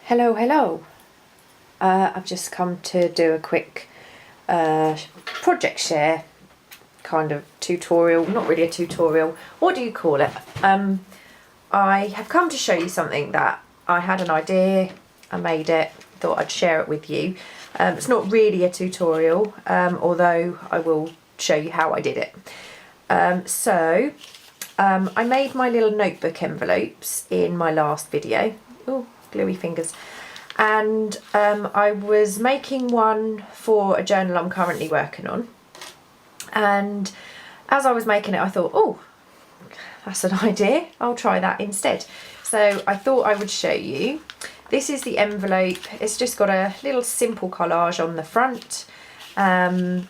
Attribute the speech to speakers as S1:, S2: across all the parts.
S1: Hello. I've just come to do a quick project share kind of tutorial, not really a tutorial, what do you call it? I have come to show you something that I had an idea, I made it, thought I'd share it with you. It's not really a tutorial, although I will show you how I did it. I made my little notebook envelopes in my last video. Oh, gluey fingers. And I was making one for a journal I'm currently working on. And as I was making it, I thought, oh, that's an idea. I'll try that instead. So I thought I would show you. This is the envelope. It's just got a little simple collage on the front. I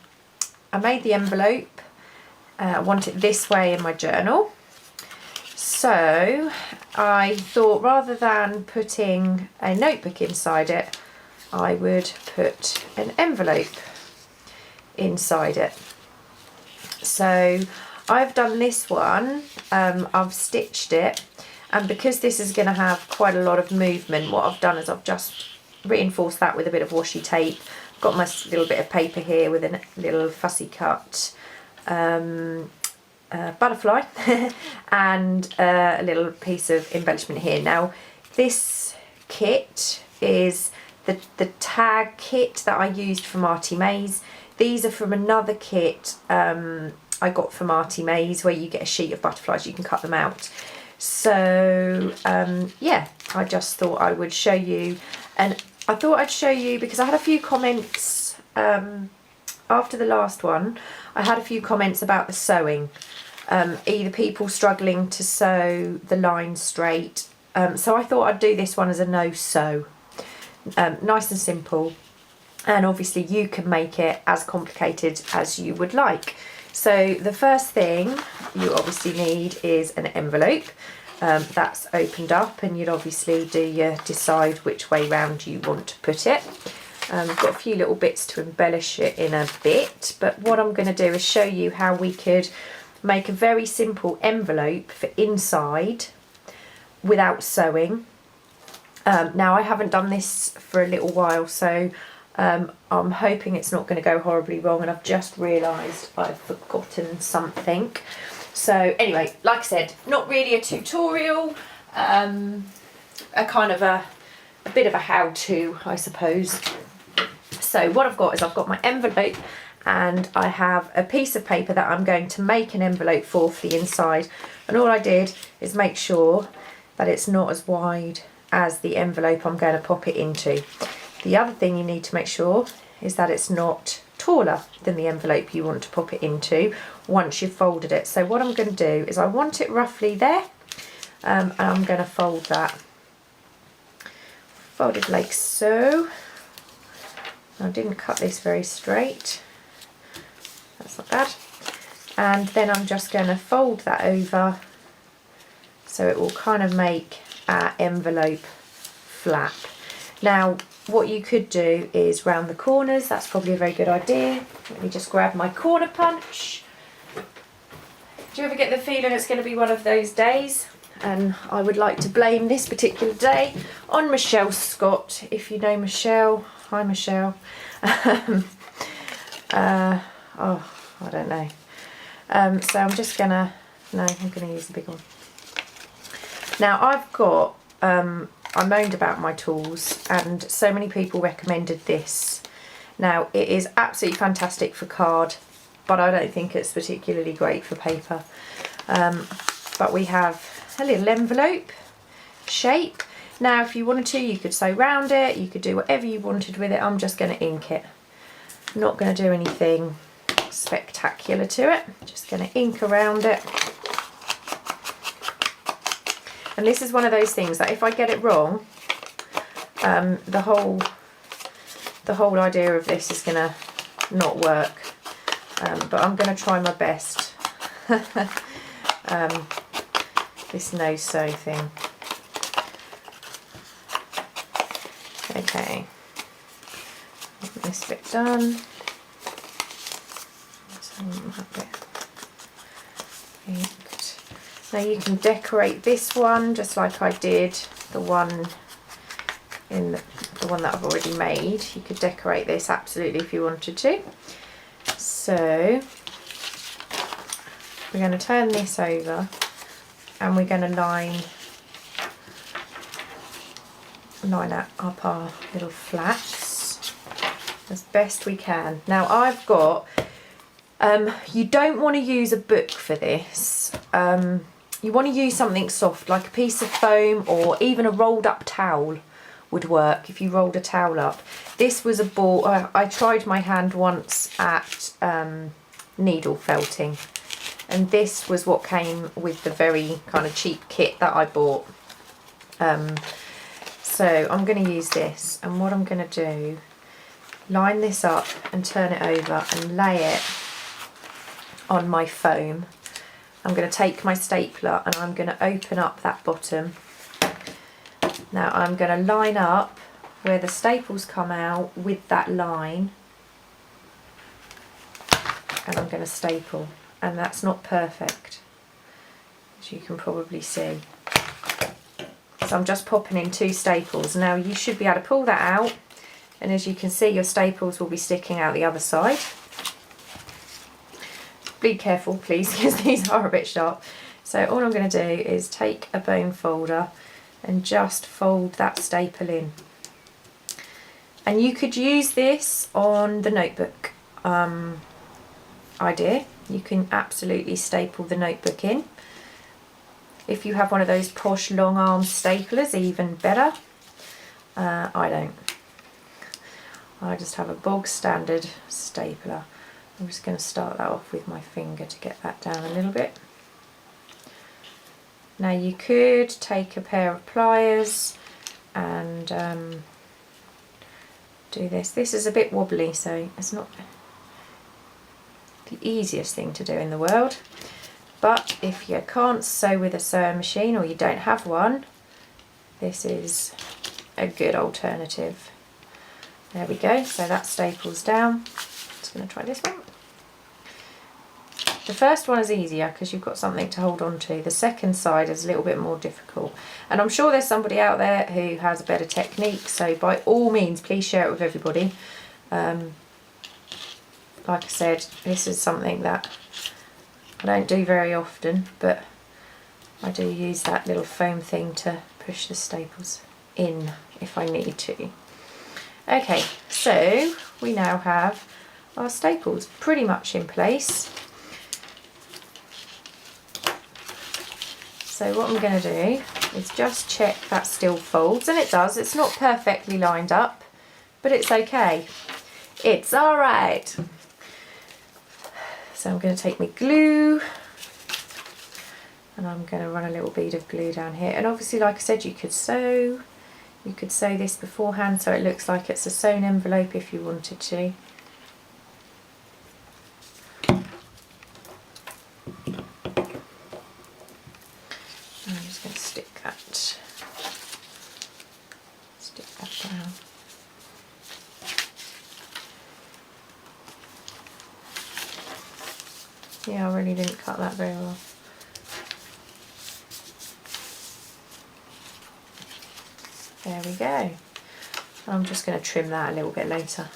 S1: made the envelope. I want it this way in my journal. So I thought rather than putting a notebook inside it, I would put an envelope inside it. So I've done this one, I've stitched it, and because this is going to have quite a lot of movement, what I've done is I've just reinforced that with a bit of washi tape. Got my little bit of paper here with a little fussy cut butterfly and a little piece of embellishment here. Now this kit is the tag kit that I used from ARTYMaze. These are from another kit I got from ARTYMaze where you get a sheet of butterflies, you can cut them out. So yeah, I just thought I would show you, and I thought I'd show you because I had a few comments after the last one. I had a few comments about the sewing, either people struggling to sew the lines straight, so I thought I'd do this one as a no sew, nice and simple, and obviously you can make it as complicated as you would like. So the first thing you obviously need is an envelope that's opened up, and you'd obviously decide which way round you want to put it. I've got a few little bits to embellish it in a bit, but what I'm going to do is show you how we could make a very simple envelope for inside without sewing. Now I haven't done this for a little while, so I'm hoping it's not going to go horribly wrong, and I've just realised I've forgotten something. So anyway, like I said, not really a tutorial, a kind of a bit of a how-to, I suppose. So what I've got is I've got my envelope, and I have a piece of paper that I'm going to make an envelope for the inside, and all I did is make sure that it's not as wide as the envelope I'm going to pop it into. The other thing you need to make sure is that it's not taller than the envelope you want to pop it into once you've folded it. So what I'm going to do is I want it roughly there, and I'm going to fold that. Fold it like so. I didn't cut this very straight. That's not bad. And then I'm just going to fold that over so it will kind of make our envelope flap. Now what you could do is round the corners. That's probably a very good idea. Let me just grab my corner punch. Do you ever get the feeling it's going to be one of those days? And I would like to blame this particular day on Michelle Scott. If you know Michelle, hi Michelle. Oh, I don't know. So I'm just gonna, no, I'm gonna use the big one. Now I've got, I moaned about my tools, and so many people recommended this. Now it is absolutely fantastic for card, but I don't think it's particularly great for paper. But we have a little envelope shape. Now if you wanted to, you could sew round it, you could do whatever you wanted with it. I'm just going to ink it. I'm not going to do anything spectacular to it, just going to ink around it. And this is one of those things that if I get it wrong, the whole idea of this is going to not work. But I'm going to try my best. This no sew thing. Okay, this bit done. Inked. Now you can decorate this one just like I did the one in the one that I've already made. You could decorate this absolutely if you wanted to. So we're going to turn this over and we're going to line up our little flats as best we can. Now I've got, you don't want to use a book for this. You want to use something soft like a piece of foam, or even a rolled up towel would work if you rolled a towel up. This was a ball, I tried my hand once at needle felting, and this was what came with the very kind of cheap kit that I bought. So I'm going to use this, and what I'm going to do, line this up and turn it over and lay it on my foam. I'm going to take my stapler and I'm going to open up that bottom. Now I'm going to line up where the staples come out with that line, and I'm going to staple, and that's not perfect, as you can probably see. So I'm just popping in 2 staples. Now you should be able to pull that out, and as you can see your staples will be sticking out the other side. Be careful please, because these are a bit sharp. So all I'm going to do is take a bone folder and just fold that staple in. And you could use this on the notebook idea. You can absolutely staple the notebook in. If you have one of those posh long arm staplers, even better. I don't. I just have a bog standard stapler. I'm just going to start that off with my finger to get that down a little bit. Now you could take a pair of pliers and do this. This is a bit wobbly, so it's not the easiest thing to do in the world. But if you can't sew with a sewing machine, or you don't have one, this is a good alternative. There we go, so that staples down. Just going to try this one. The first one is easier because you've got something to hold on to. The second side is a little bit more difficult. And I'm sure there's somebody out there who has a better technique, so by all means please share it with everybody. Like I said, this is something that I don't do very often, but I do use that little foam thing to push the staples in if I need to. Okay, so we now have our staples pretty much in place. So what I'm going to do is just check that still folds, and it does. It's not perfectly lined up, but it's okay. It's alright. So I'm going to take my glue and I'm going to run a little bead of glue down here. And obviously, like I said, you could sew this beforehand so it looks like it's a sewn envelope if you wanted to. I'm just going to stick that down. Yeah, I really didn't cut that very well. There we go. I'm just going to trim that a little bit later.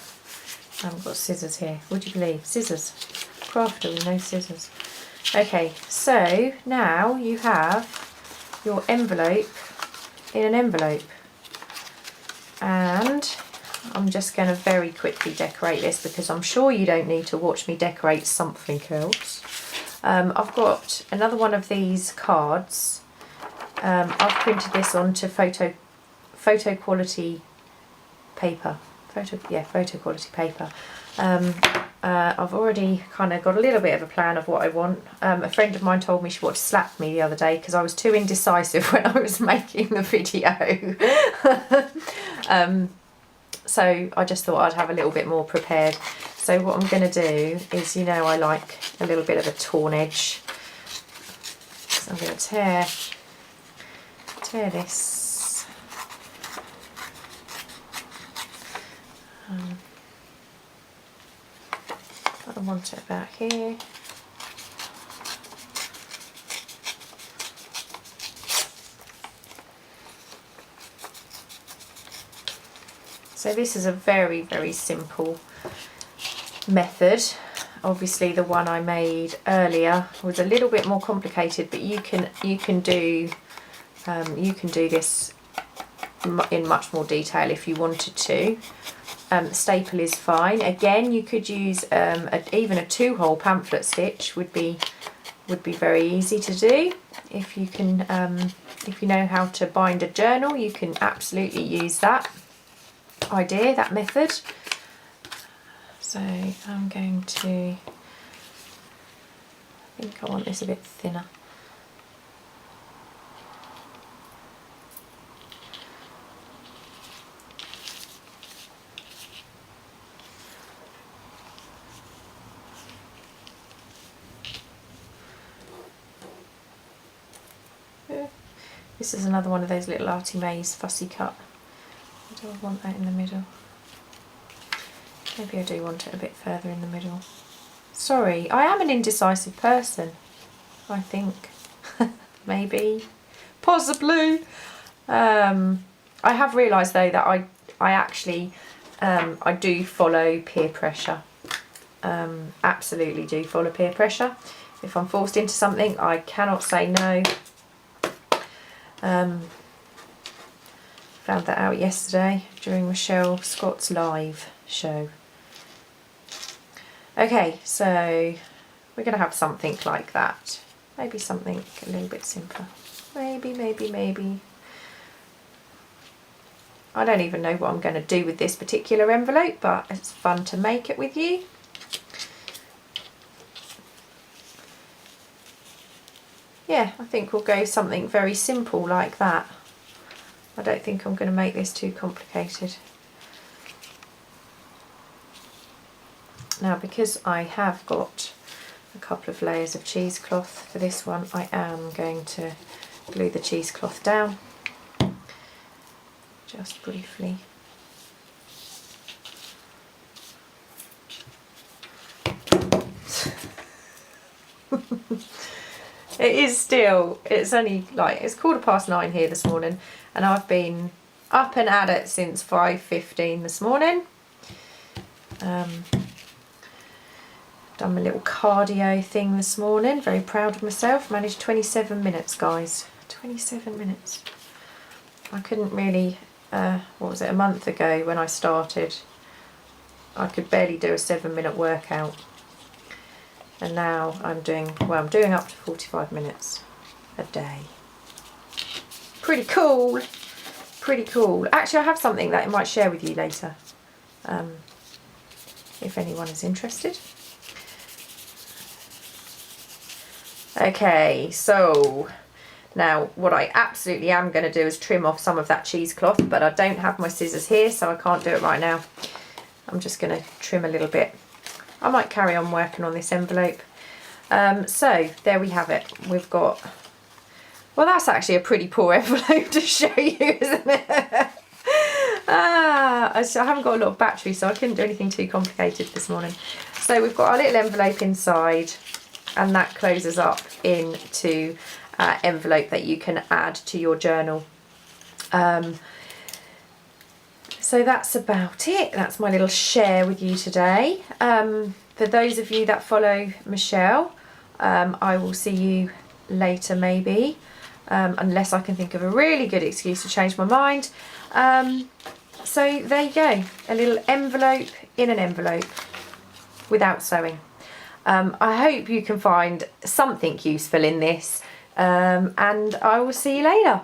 S1: I haven't got scissors here. Would you believe? Scissors. Crafter with no scissors. Okay, so now you have your envelope in an envelope. And I'm just going to very quickly decorate this because I'm sure you don't need to watch me decorate something else. I've got another one of these cards. I've printed this onto photo quality paper. Photo quality paper. I've already kind of got a little bit of a plan of what I want. A friend of mine told me she wanted to slap me the other day because I was too indecisive when I was making the video. So I just thought I'd have a little bit more prepared. So what I'm going to do is, you know, I like a little bit of a torn edge. So I'm going to tear this. I want it about here. So this is a very, very simple method. Obviously the one I made earlier was a little bit more complicated, but you can do this in much more detail if you wanted to. Staple is fine. Again, you could use even a 2-hole pamphlet stitch would be very easy to do. If you know how to bind a journal, you can absolutely use that method. So I'm going to, I think I want this a bit thinner. This is another one of those little ARTYMaze fussy cut. Do I want that in the middle? Maybe I do want it a bit further in the middle. Sorry, I am an indecisive person, I think. Maybe. Possibly. I have realised though that I actually I do follow peer pressure. Absolutely do follow peer pressure. If I'm forced into something, I cannot say no. Found that out yesterday during Michelle Scott's live show. Okay, so we're going to have something like that. Maybe something a little bit simpler. Maybe. I don't even know what I'm going to do with this particular envelope, but it's fun to make it with you. Yeah, I think we'll go something very simple like that. I don't think I'm going to make this too complicated. Now, because I have got a couple of layers of cheesecloth for this one, I am going to glue the cheesecloth down just briefly. It is still, it's only like, it's 9:15 here this morning, and I've been up and at it since 5:15 this morning. Done my little cardio thing this morning, very proud of myself. Managed 27 minutes, guys. 27 minutes. I couldn't really, what was it, a month ago when I started, I could barely do a 7-minute workout. And now I'm doing up to 45 minutes a day. Pretty cool. Pretty cool. Actually, I have something that I might share with you later, if anyone is interested. Okay, so now what I absolutely am going to do is trim off some of that cheesecloth, but I don't have my scissors here, so I can't do it right now. I'm just going to trim a little bit. I might carry on working on this envelope. So there we have it. We've got, well, that's actually a pretty poor envelope to show you, isn't it? I haven't got a lot of battery, so I couldn't do anything too complicated this morning. So we've got our little envelope inside, and that closes up into an envelope that you can add to your journal. So that's about it. That's my little share with you today. For those of you that follow Michelle, I will see you later maybe, unless I can think of a really good excuse to change my mind. So there you go, a little envelope in an envelope without sewing. I hope you can find something useful in this, and I will see you later.